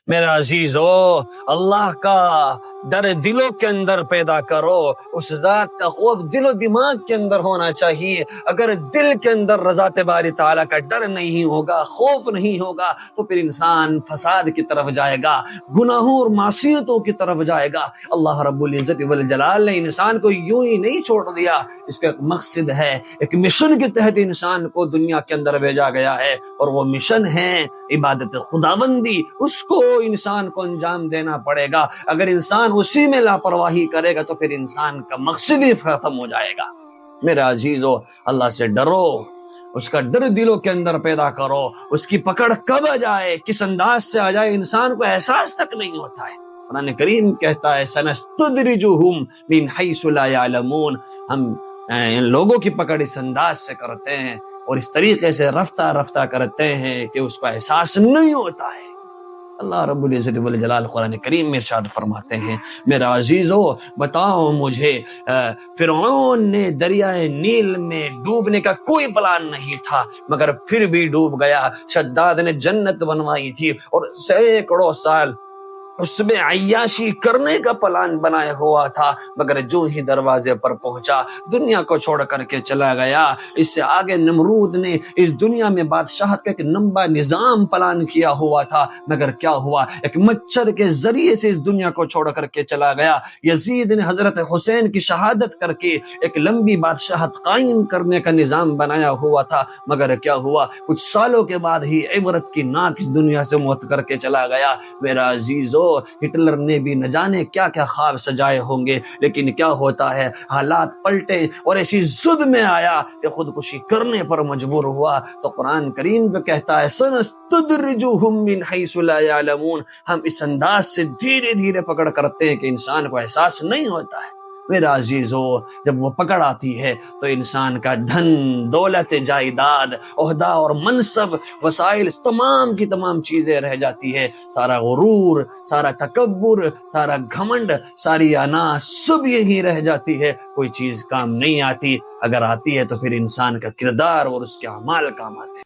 میرا عزیزو، اللہ کا ڈر دلوں کے اندر پیدا کرو، اس ذات کا خوف دل و دماغ کے اندر ہونا چاہیے۔ اگر دل کے اندر ذات باری تعالیٰ کا ڈر نہیں ہوگا، خوف نہیں ہوگا، تو پھر انسان فساد کی طرف جائے گا، گناہوں اور معصیتوں کی طرف جائے گا۔ اللہ رب العزت والجلال نے انسان کو یوں ہی نہیں چھوڑ دیا، اس کا ایک مقصد ہے، ایک مشن کے تحت انسان کو دنیا کے اندر بھیجا گیا ہے، اور وہ مشن ہے عبادت خداوندی۔ اس کو انسان کو انجام دینا پڑے گا۔ اگر انسان اسی میں لاپرواہی کرے گا تو پھر انسان کا مقصد ہی ختم ہو جائے گا۔ میرا عزیزو، اللہ سے ڈرو، اس کا ڈر دلوں کے اندر پیدا کرو۔ اس کی پکڑ کب آ جائے، کس انداز سے آ جائے، انسان کو احساس تک نہیں ہوتا ہے۔ قرآن کریم کہتا ہے سنستدرجہم من حیث لا یعلمون، ہم ان لوگوں کی پکڑ اس انداز سے کرتے ہیں اور اس طریقے سے رفتہ رفتہ کرتے ہیں کہ اس کو احساس نہیں ہوتا ہے۔ اللہ رب العزت والجلال قرآن کریم میں ارشاد فرماتے ہیں، میرا عزیزو بتاؤ مجھے، فرعون نے دریائے نیل میں ڈوبنے کا کوئی پلان نہیں تھا، مگر پھر بھی ڈوب گیا۔ شداد نے جنت بنوائی تھی اور سینکڑوں سال اس میں عیاشی کرنے کا پلان بنایا ہوا تھا، مگر جو ہی دروازے پر پہنچا دنیا کو چھوڑ کر کے چلا گیا۔ اس سے آگے نمرود نے اس دنیا میں بادشاہت کا ایک لمبا نظام پلان کیا ہوا تھا، مگر کیا ہوا، ایک مچھر کے ذریعے سے اس دنیا کو چھوڑ کر کے چلا گیا۔ یزید نے حضرت حسین کی شہادت کر کے ایک لمبی بادشاہت قائم کرنے کا نظام بنایا ہوا تھا، مگر کیا ہوا، کچھ سالوں کے بعد ہی عبرت کی ناک اس دنیا سے موت کر کے چلا گیا۔ میرا عزیزو، ہٹلر نے بھی نہ جانے کیا کیا خواب سجائے ہوں گے، لیکن کیا ہوتا ہے، حالات پلٹے اور ایسی زد میں آیا کہ خودکشی کرنے پر مجبور ہوا۔ تو قرآن کریم کو کہتا ہے سنستدرجہم من حیث لا یعلمون، ہم اس انداز سے دھیرے دھیرے پکڑ کرتے ہیں کہ انسان کو احساس نہیں ہوتا ہے۔ میرا عزیزو، جب وہ پکڑ آتی ہے تو انسان کا دھن دولت جائیداد عہدہ اور منصب وسائل تمام کی تمام چیزیں رہ جاتی ہے، سارا غرور، سارا تکبر، سارا گھمنڈ، ساری انا سب یہی رہ جاتی ہے، کوئی چیز کام نہیں آتی۔ اگر آتی ہے تو پھر انسان کا کردار اور اس کے اعمال کام آتے ہیں۔